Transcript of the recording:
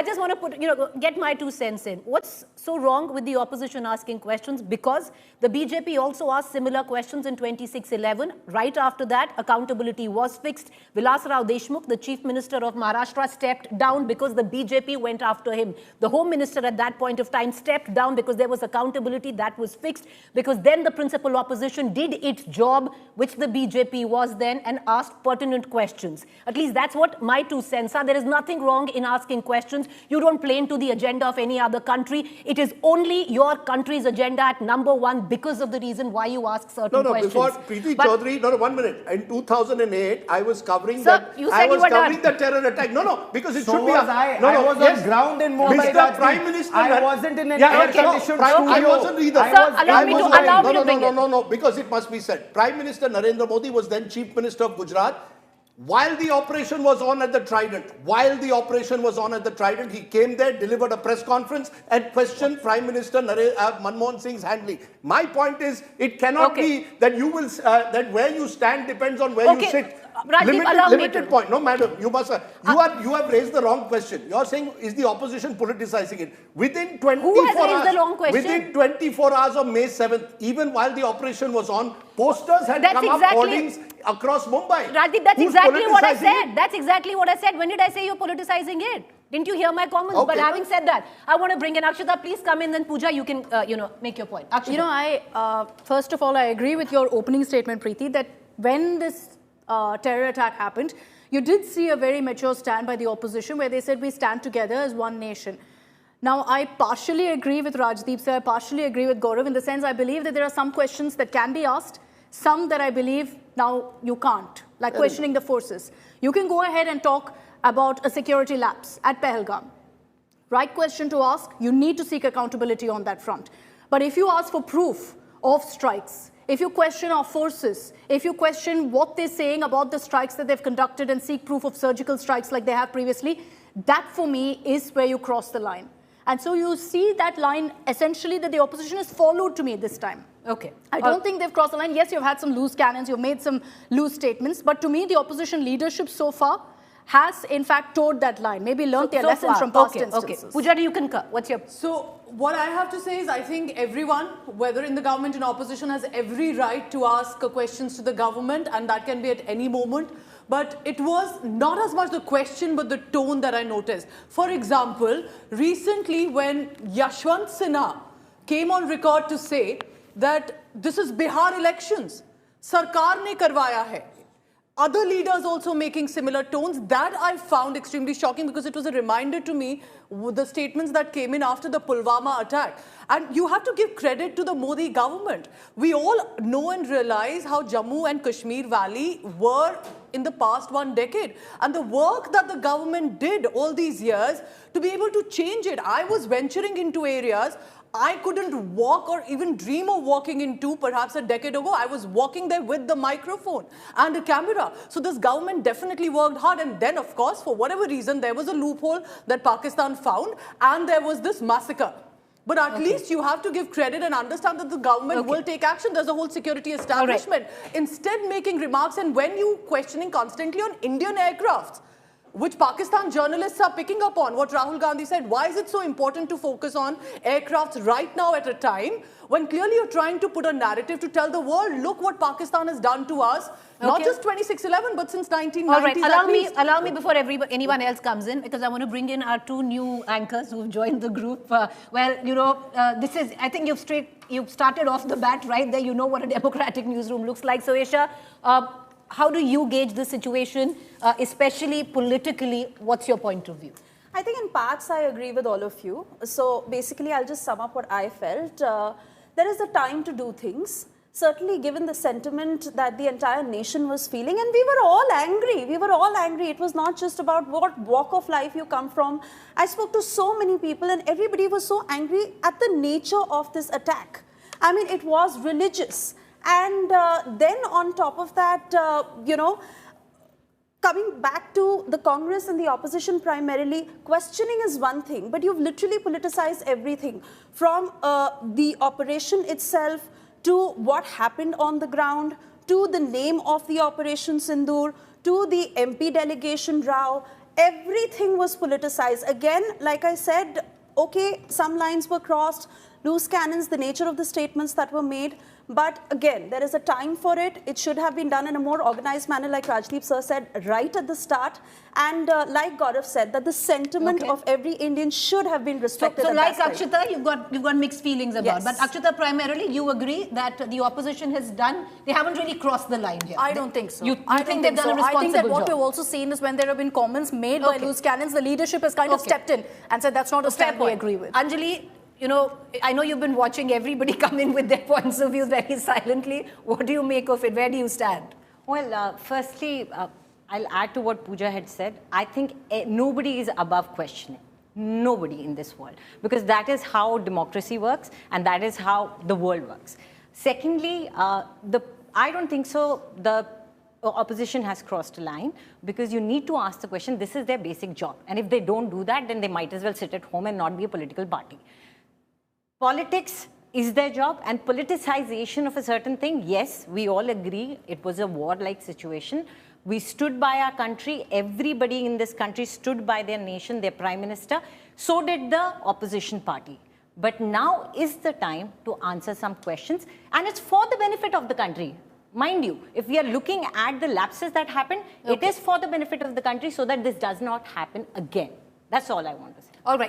I just want to put, get my 2 cents in. What's so wrong with the opposition asking questions? Because the BJP also asked similar questions in 26-11. Right after that, accountability was fixed. Vilas Rao Deshmukh, the Chief Minister of Maharashtra, stepped down because the BJP went after him. The Home Minister at that point of time stepped down because there was accountability that was fixed. Because then the principal opposition did its job, which the BJP was then, and asked pertinent questions. At least that's what my 2 cents are. There is nothing wrong in asking questions. You don't play into the agenda of any other country. It is only your country's agenda at #1 because of the reason why you ask certain questions. Before Preeti Chaudhary, 1 minute. In 2008, I was covering the terror attack. Because it so should be. I was on ground in Mumbai. Mr. Prime Minister, I wasn't in an air-conditioned studio. I wasn't either. Allow me to bring it. No, because it must be said. Prime Minister Narendra Modi was then Chief Minister of Gujarat. While the operation was on at the Trident, he came there, delivered a press conference and questioned Prime Minister Manmohan Singh's handling. My point is, it cannot be that you will that where you stand depends on where you sit. Limited point. No, madam, you must. You have raised the wrong question. You are saying, is the opposition politicizing it? Within 24 hours of May 7th, even while the operation was on, posters had come up, hoardings across Mumbai. Rajdeep, that's exactly what I said. That's exactly what I said. When did I say you're politicizing it? Didn't you hear my comments? Okay. But having said that, I want to bring in Akshita. Please come in, then Pooja, you can, make your point. Akshita. First of all, I agree with your opening statement, Preeti, that when this terror attack happened, you did see a very mature stand by the opposition where they said we stand together as one nation. Now, I partially agree with Rajdeep sir, I partially agree with Gaurav in the sense I believe that there are some questions that can be asked, some that I believe now you can't, like questioning the forces. You can go ahead and talk about a security lapse at Pahagam. Right question to ask, you need to seek accountability on that front. But if you ask for proof of strikes, if you question our forces, if you question what they're saying about the strikes that they've conducted and seek proof of surgical strikes like they have previously, that for me is where you cross the line. And so you see that line essentially that the opposition has followed to me this time. Okay. I don't think they've crossed the line. Yes, you've had some loose cannons, you've made some loose statements, but to me the opposition leadership so far has in fact toed that line, maybe learned their lessons from past instances. Okay. Pujari, you concur. What's your... So what I have to say is I think everyone, whether in the government and opposition, has every right to ask questions to the government, and that can be at any moment. But it was not as much the question but the tone that I noticed. For example, recently when Yashwant Sinha came on record to say that this is Bihar elections, Sarkar ne karwaya hai. Other leaders also making similar tones. That I found extremely shocking because it was a reminder to me the statements that came in after the Pulwama attack. And you have to give credit to the Modi government. We all know and realize how Jammu and Kashmir Valley were in the past 1 decade. And the work that the government did all these years to be able to change it. I was venturing into areas I couldn't walk or even dream of walking into perhaps a decade ago. I was walking there with the microphone and a camera. So this government definitely worked hard. And then, of course, for whatever reason, there was a loophole that Pakistan found and there was this massacre. But at least you have to give credit and understand that the government will take action. There's a whole security establishment. Instead making remarks, and when you questioning constantly on Indian aircrafts, which Pakistan journalists are picking up on, what Rahul Gandhi said, why is it so important to focus on aircrafts right now at a time when clearly you're trying to put a narrative to tell the world, look what Pakistan has done to us, not just 26/11, but since 1990s. All right, allow me before anyone else comes in, because I want to bring in our 2 new anchors who've joined the group. This is, I think you've started off the bat right there. You know what a democratic newsroom looks like. So, Esha, how do you gauge the situation, especially politically? What's your point of view? I think in parts I agree with all of you. So basically I'll just sum up what I felt. There is a time to do things. Certainly given the sentiment that the entire nation was feeling, and we were all angry. We were all angry. It was not just about what walk of life you come from. I spoke to so many people and everybody was so angry at the nature of this attack. I mean, it was religious. And then on top of that, coming back to the Congress and the opposition primarily, questioning is one thing, but you've literally politicized everything from the operation itself to what happened on the ground, to the name of the Operation Sindoor, to the MP delegation row. everything was politicized. Again, like I said, okay, some lines were crossed, loose cannons, the nature of the statements that were made. But again, there is a time for it. It should have been done in a more organized manner, like Rajdeep sir said, right at the start. And like Gaurav said, that the sentiment of every Indian should have been respected. So like Akshita, you've got mixed feelings about. Yes. But Akshita, primarily, you agree that the opposition has done, they haven't really crossed the line here. I don't think so. You think they've done a responsible I think that what job? we've also seen is when there have been comments made by loose cannons, the leadership has kind of stepped in and said that's not a stand we agree with. Anjali, you know, I know you've been watching everybody come in with their points of views very silently. What do you make of it? Where do you stand? Well, firstly, I'll add to what Pooja had said. I think nobody is above questioning. Nobody in this world. Because that is how democracy works and that is how the world works. Secondly, I don't think so. The opposition has crossed a line because you need to ask the question. This is their basic job. And if they don't do that, then they might as well sit at home and not be a political party. Politics is their job, and politicization of a certain thing, yes, we all agree it was a war-like situation. We stood by our country. Everybody in this country stood by their nation, their prime minister. So did the opposition party. But now is the time to answer some questions, and it's for the benefit of the country. Mind you, if we are looking at the lapses that happened, it is for the benefit of the country so that this does not happen again. That's all I want to say. All right.